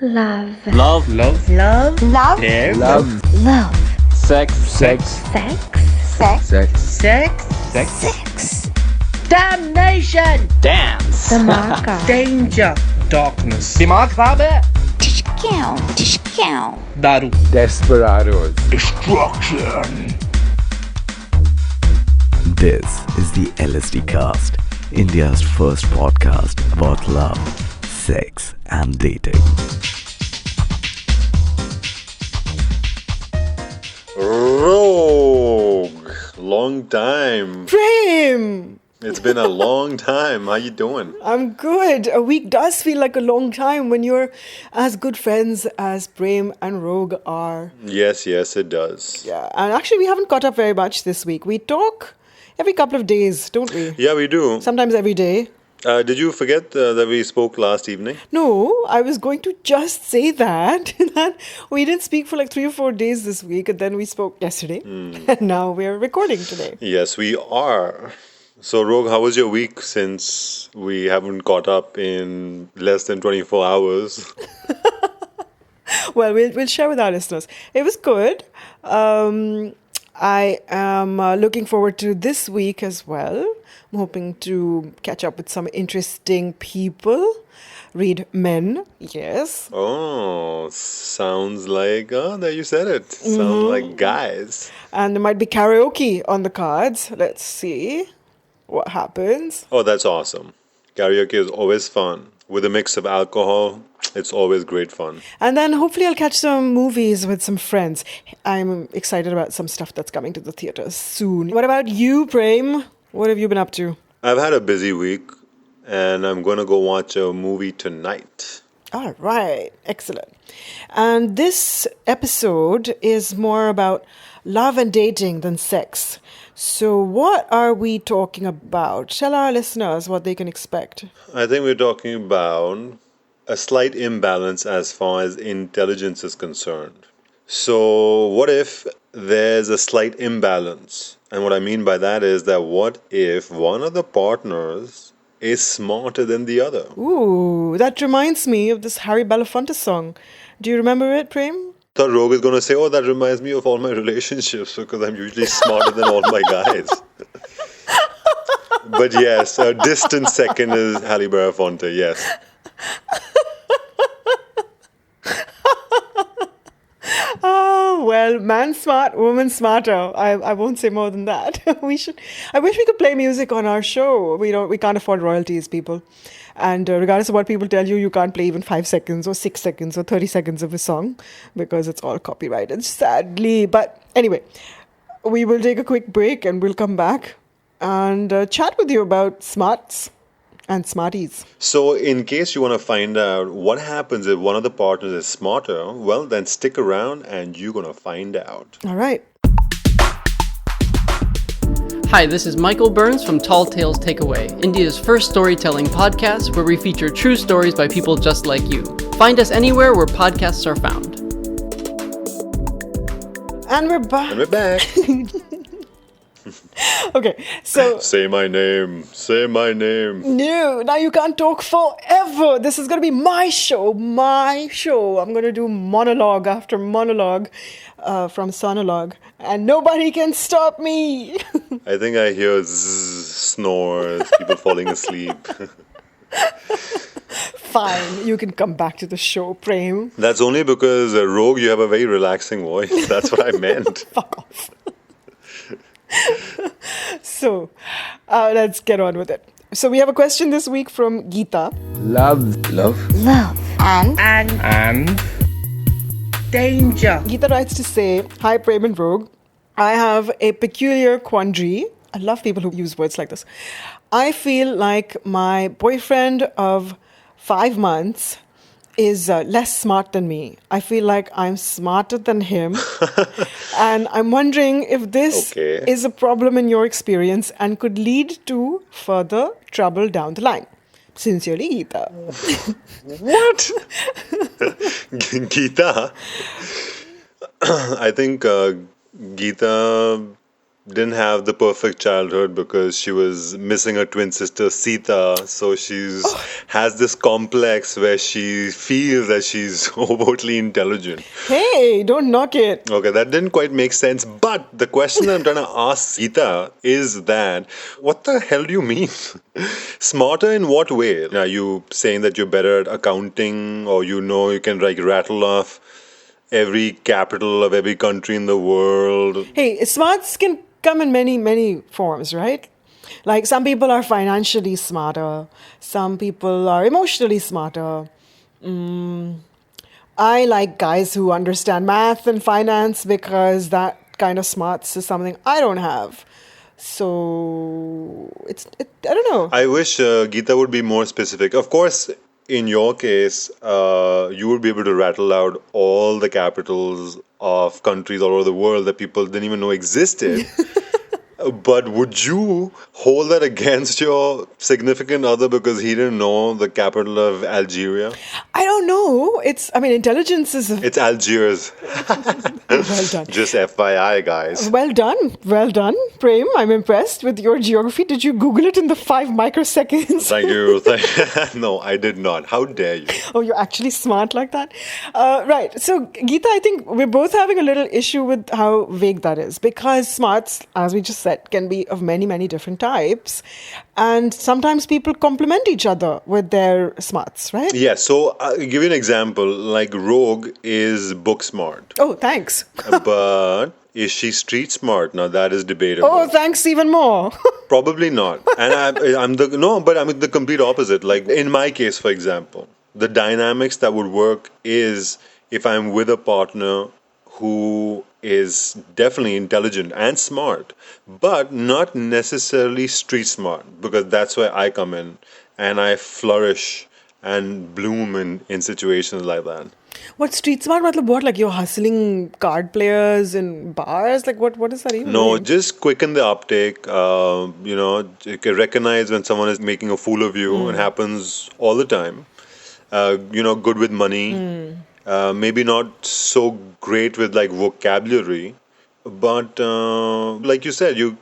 Love. Love. Love. Love. Love. Care. Love. Love. Sex. Sex. Sex. Sex. Sex. Sex. Sex. Sex. Damnation. Dance. Dhamaka. Danger. Darkness. दिमाग खराब है. Tishkow. Tishkow. दारू. Desperados. Destruction. This is the LSDcast, India's first podcast about love, sex, and dating. Rogue. Long time. Prem! It's been a long time. How you doing? I'm good. A week does feel like a long time when you're as good friends as Prem and Rogue are. Yes, it does. Yeah, and actually we haven't caught up very much this week. We talk every couple of days, don't we? Yeah, we do. Sometimes every day. Did you forget that we spoke last evening? No, I was going to just say that we didn't speak for like 3 or 4 days this week, and then we spoke yesterday, and now we're recording today. Yes, we are. So, Rogue, how was your week since we haven't caught up in less than 24 hours? Well, we'll share with our listeners. It was good. I am looking forward to this week as well. I'm hoping to catch up with some interesting people. Read men, yes. Oh, sounds like, there you said it. Sounds like guys. And there might be karaoke on the cards. Let's see what happens. Oh, that's awesome. Karaoke is always fun. With a mix of alcohol, it's always great fun. And then hopefully I'll catch some movies with some friends. I'm excited about some stuff that's coming to the theaters soon. What about you, Prem? What have you been up to? I've had a busy week, and I'm going to go watch a movie tonight. All right, excellent. And this episode is more about love and dating than sex. So what are we talking about? Tell our listeners what they can expect. I think we're talking about a slight imbalance as far as intelligence is concerned. So what if there's a slight imbalance? And what I mean by that is that what if one of the partners is smarter than the other? Ooh, that reminds me of this Harry Belafonte song. Do you remember it, Prem? I thought Rogue is going to say, oh, that reminds me of all my relationships because I'm usually smarter than all my guys. But yes, a distant second is Harry Belafonte, yes. Oh, well, man smart, woman smarter. I won't say more than that. I wish we could play music on our show. We can't afford royalties, people. And regardless of what people tell you, you can't play even 5 seconds or 6 seconds or 30 seconds of a song because it's all copyrighted, sadly. But anyway, we will take a quick break and we'll come back and chat with you about smarts and smarties. So in case you want to find out what happens if one of the partners is smarter, well, then stick around and you're going to find out. All right. Hi, this is Michael Burns from Tall Tales Takeaway, India's first storytelling podcast where we feature true stories by people just like you. Find us anywhere where podcasts are found. And we're back. And we're back. Okay, so... Say my name. Say my name. No, now you can't talk forever. This is going to be my show. I'm going to do monologue after monologue from Sonologue. And nobody can stop me. I think I hear snores, people falling asleep. Fine, you can come back to the show, Prem. That's only because, Rogue, you have a very relaxing voice. That's what I meant. Fuck off. So, let's get on with it. So we have a question this week from Geeta. Love. Love. And Danger. Geeta writes to say, hi Prem and Rogue. I have a peculiar quandary. I love people who use words like this. I feel like my boyfriend of 5 months is less smart than me. I feel like I'm smarter than him. And I'm wondering if this is a problem in your experience and could lead to further trouble down the line. Sincerely, Geeta. What? Geeta? I think Geeta didn't have the perfect childhood because she was missing her twin sister Sita. So she's has this complex where she feels that she's overtly intelligent. Hey, don't knock it. Okay, that didn't quite make sense. But the question that I'm trying to ask Sita is that, what the hell do you mean? Smarter in what way? Are you saying that you're better at accounting, or you can like rattle off every capital of every country in the world? Hey, smarts can come in many, many forms, right? Like some people are financially smarter, some people are emotionally smarter. I like guys who understand math and finance because that kind of smarts is something I don't have. So I don't know. I wish Geeta would be more specific. Of course, in your case, you would be able to rattle out all the capitals of countries all over the world that people didn't even know existed. But would you hold that against your significant other because he didn't know the capital of Algeria? I don't know. Intelligence is... It's Algiers. Well done. Just FYI, guys. Well done, Prem. I'm impressed with your geography. Did you Google it in the 5 microseconds? Thank you. No, I did not. How dare you? Oh, you're actually smart like that? Right. So, Geeta, I think we're both having a little issue with how vague that is because smarts, as we just said, can be of many, many different types. And sometimes people complement each other with their smarts, right? Yeah, so I'll give you an example. Like Rogue is book smart. Oh, thanks. But is she street smart? Now that is debatable. Oh, thanks even more. Probably not. And I'm the complete opposite. Like in my case, for example, the dynamics that would work is if I'm with a partner who is definitely intelligent and smart, but not necessarily street smart, because that's where I come in and I flourish and bloom in situations like that. What street smart? What? Like you're hustling card players in bars? Like what does that even No, mean? just quicken the uptake. You can recognize when someone is making a fool of you. It happens all the time. Good with money. Maybe not so great with like vocabulary, but like you said, you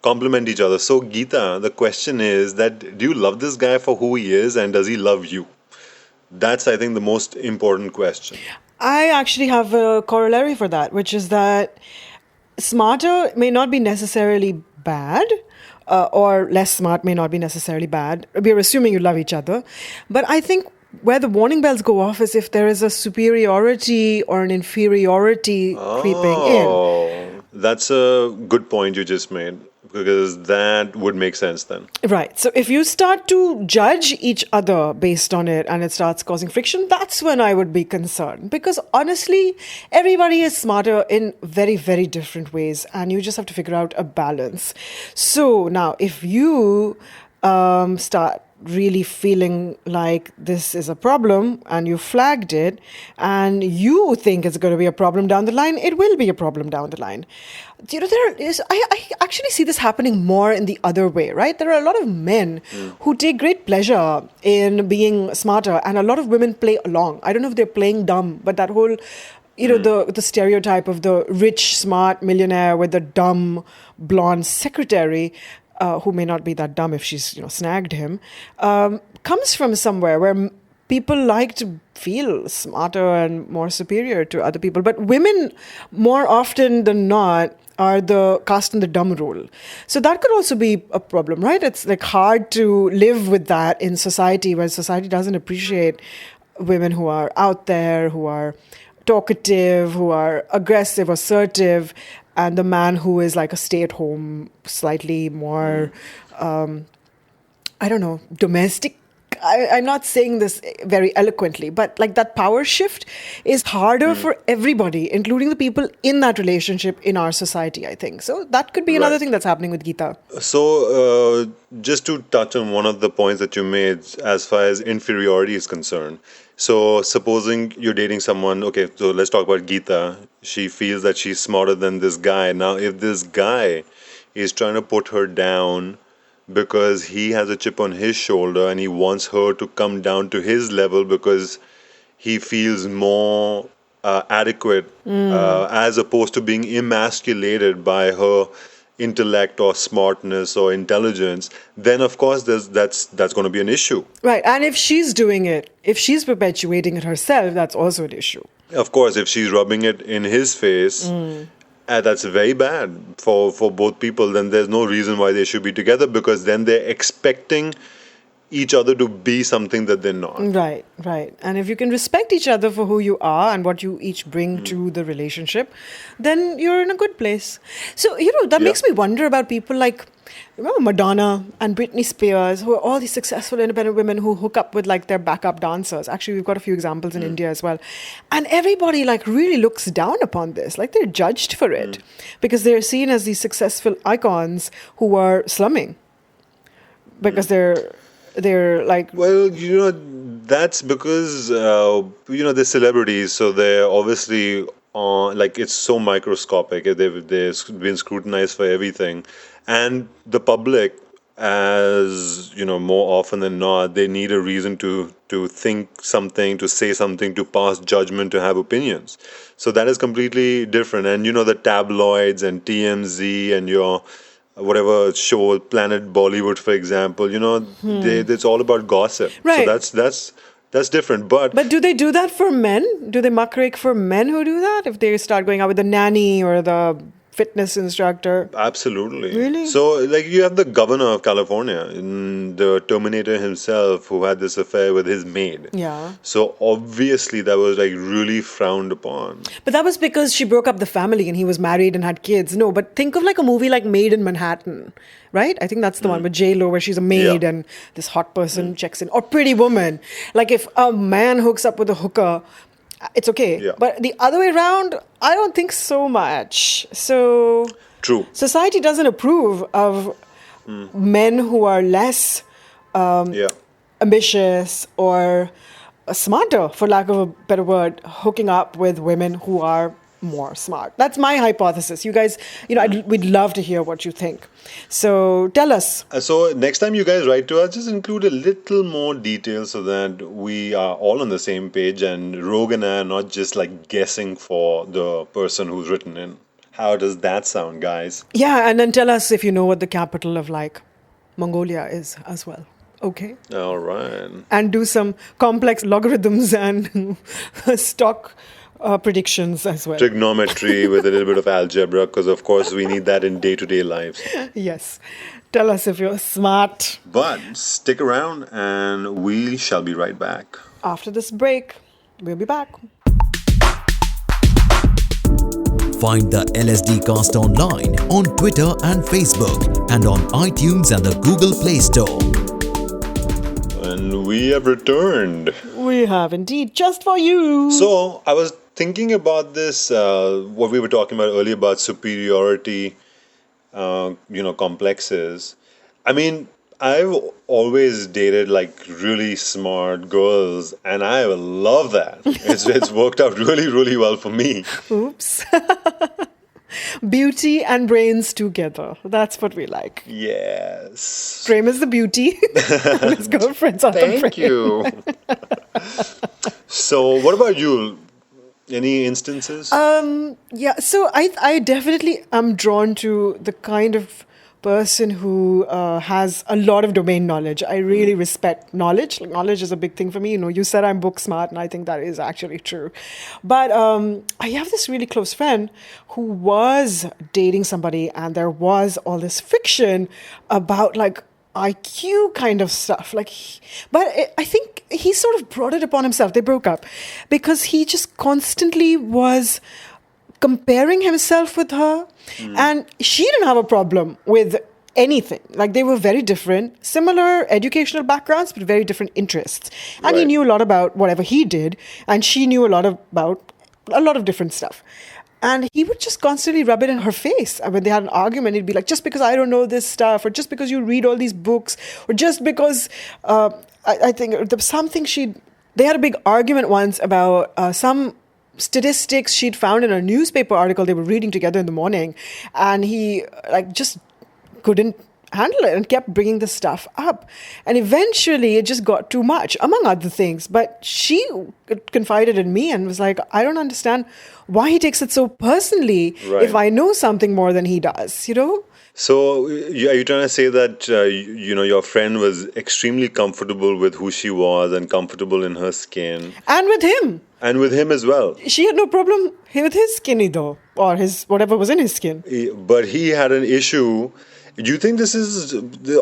complement each other. So Geeta, the question is that do you love this guy for who he is and does he love you? That's, I think, the most important question. I actually have a corollary for that, which is that smarter may not be necessarily bad, or less smart may not be necessarily bad. We're assuming you love each other. But I think where the warning bells go off is if there is a superiority or an inferiority creeping in. Oh, that's a good point you just made, because that would make sense then. Right. So if you start to judge each other based on it and it starts causing friction, that's when I would be concerned. Because honestly, everybody is smarter in very, very different ways. And you just have to figure out a balance. So now, if you start really feeling like this is a problem and you flagged it and you think it's going to be a problem down the line, it will be a problem down the line. I actually see this happening more in the other way, right? There are a lot of men who take great pleasure in being smarter and a lot of women play along. I don't know if they're playing dumb, but that whole the stereotype of the rich, smart millionaire with the dumb, blonde secretary, who may not be that dumb if she's snagged him, comes from somewhere where people like to feel smarter and more superior to other people. But women, more often than not, are the cast in the dumb role. So that could also be a problem, right? It's like hard to live with that in society where society doesn't appreciate women who are out there, who are talkative, who are aggressive, assertive, and the man who is like a stay-at-home, slightly more, domestic. I'm not saying this very eloquently, but like that power shift is harder for everybody, including the people in that relationship in our society, I think. So that could be another thing that's happening with Geeta. So just to touch on one of the points that you made as far as inferiority is concerned. So supposing you're dating someone, okay, so let's talk about Geeta. She feels that she's smarter than this guy. Now, if this guy is trying to put her down because he has a chip on his shoulder and he wants her to come down to his level because he feels more adequate as opposed to being emasculated by her intellect or smartness or intelligence, then of course that's going to be an issue. Right. And if she's doing it, if she's perpetuating it herself, that's also an issue. Of course, if she's rubbing it in his face, that's very bad for both people. Then there's no reason why they should be together, because then they're expecting each other to be something that they're not. Right, right. And if you can respect each other for who you are and what you each bring to the relationship, then you're in a good place. So, that makes me wonder about people like, remember Madonna and Britney Spears, who are all these successful independent women who hook up with like their backup dancers. Actually, we've got a few examples in India as well. And everybody like really looks down upon this. Like they're judged for it because they're seen as these successful icons who are slumming because they're like... Well, that's because, they're celebrities, so they're obviously, like, it's so microscopic. They've been scrutinized for everything. And the public, as, more often than not, they need a reason to think something, to say something, to pass judgment, to have opinions. So that is completely different. And, the tabloids and TMZ and your... whatever show, Planet Bollywood, for example, it's all about gossip. Right. So that's different. But do they do that for men? Do they muckrake for men who do that? If they start going out with the nanny or the fitness instructor? Absolutely. Really? So, like, you have the governor of California, the Terminator himself, who had this affair with his maid. Yeah. So, obviously, that was, like, really frowned upon. But that was because she broke up the family and he was married and had kids. No, but think of like a movie like Maid in Manhattan, right? I think that's the one with J-Lo where she's a maid and this hot person checks in. Or Pretty Woman. Like if a man hooks up with a hooker, it's okay. Yeah. But the other way around, I don't think so much. So True. Society doesn't approve of men who are less ambitious or smarter, for lack of a better word, hooking up with women who are more smart. That's my hypothesis. You guys, we'd love to hear what you think. So tell us. So next time you guys write to us, just include a little more detail so that we are all on the same page and Rogue and I are not just like guessing for the person who's written in. How does that sound, guys? Yeah, and then tell us if you know what the capital of like Mongolia is as well. Okay. All right. And do some complex logarithms and stock predictions as well. Trigonometry with a little bit of algebra, because of course we need that in day-to-day lives. Yes. Tell us if you're smart. But stick around and we shall be right back. After this break, we'll be back. Find the LSDcast online on Twitter and Facebook and on iTunes and the Google Play Store. And we have returned. We have indeed, just for you. So I was thinking about this, what we were talking about earlier about superiority, complexes. I mean, I've always dated like really smart girls, and I love that. It's worked out really, really well for me. Oops. Beauty and brains together. That's what we like. Yes. Prem is the beauty. And his girlfriends are the brains. Thank you. So, what about you? Any instances? Yeah, so I definitely am drawn to the kind of person who has a lot of domain knowledge. I really respect knowledge. Like, knowledge is a big thing for me. You said I'm book smart, and I think that is actually true. But I have this really close friend who was dating somebody, and there was all this friction about like IQ kind of stuff. I think he sort of brought it upon himself. They broke up because he just constantly was comparing himself with her, and she didn't have a problem with anything. Like, they were very different, similar educational backgrounds, but very different interests. And he knew a lot about whatever he did, and she knew a lot about a lot of different stuff. And he would just constantly rub it in her face. And when they had an argument, he'd be like, just because I don't know this stuff, or just because you read all these books, or just because I think there was something they had a big argument once about some statistics she'd found in a newspaper article they were reading together in the morning, and he just couldn't handle it and kept bringing the stuff up, and eventually it just got too much, among other things. But she confided in me and was like, I don't understand why he takes it so personally if I know something more than he does, So, are you trying to say that your friend was extremely comfortable with who she was and comfortable in her skin, And with him. and with him as well? She had no problem with his skinny though, or his whatever was in his skin. But he had an issue. Do you think this is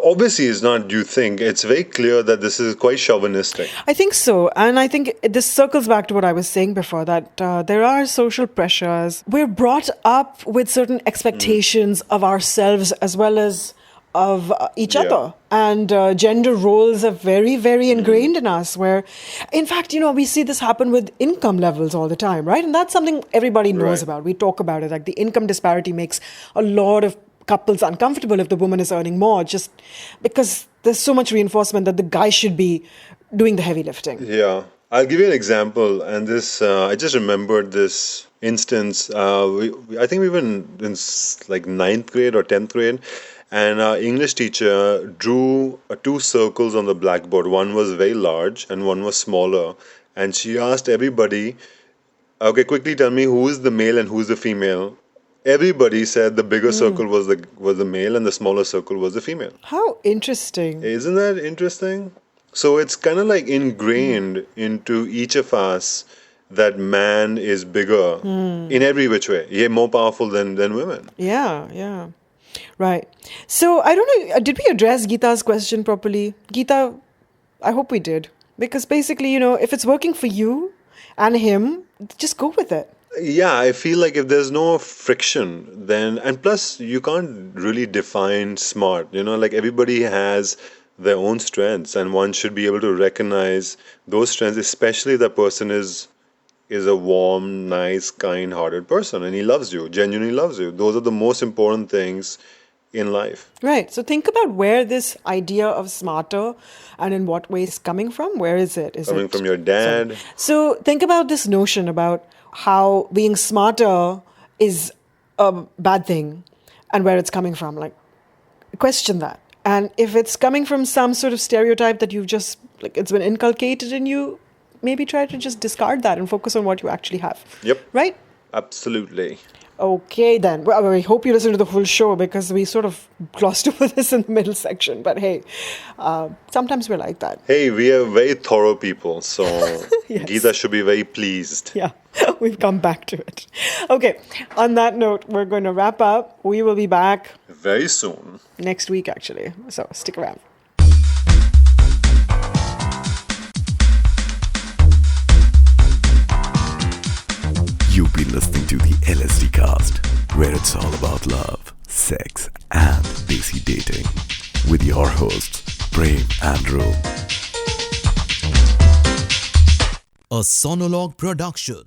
obviously it's not? Do you think it's very clear that this is quite chauvinistic? I think so. And I think this circles back to what I was saying before, that there are social pressures. We're brought up with certain expectations of ourselves as well as of each other. And gender roles are very, very ingrained in us, where, in fact, we see this happen with income levels all the time, right? And that's something everybody knows about. We talk about it. Like, the income disparity makes a lot of couples uncomfortable if the woman is earning more, just because there's so much reinforcement that the guy should be doing the heavy lifting. Yeah. I'll give you an example, and this I just remembered this instance. I think we were in like 9th grade or 10th grade, and our English teacher drew two circles on the blackboard. One was very large and one was smaller, and she asked everybody, "Okay, quickly tell me who is the male and who is the female." Everybody said the bigger circle was the male and the smaller circle was the female. How interesting. Isn't that interesting? So it's kind of like ingrained into each of us that man is bigger in every which way. Yeah, more powerful than women. Yeah. Right. So, I don't know, did we address Geeta's question properly? Geeta, I hope we did. Because basically, if it's working for you and him, just go with it. Yeah, I feel like if there's no friction, then, and plus you can't really define smart, like everybody has their own strengths and one should be able to recognize those strengths, especially if the person is a warm, nice, kind-hearted person and he loves you, genuinely loves you. Those are the most important things in life. Right. So think about where this idea of smarter and in what way it's coming from. Where is it? Is Coming it from your dad. So think about this notion about how being smarter is a bad thing and where it's coming from. Like, question that. And if it's coming from some sort of stereotype that you've just, like, it's been inculcated in you, maybe try to just discard that and focus on what you actually have. Yep. Right? Absolutely. Okay, then. Well, I hope you listen to the full show because we sort of glossed over this in the middle section. But hey, sometimes we're like that. Hey, we are very thorough people, so Yes. Geeta should be very pleased. Yeah, we've come back to it. Okay, on that note, we're going to wrap up. We will be back Very soon. next week, actually. So stick around. You've been listening to the LSDcast, where it's all about love, sex, and desi dating. With your hosts, Prem and Ro. A Sonologue production.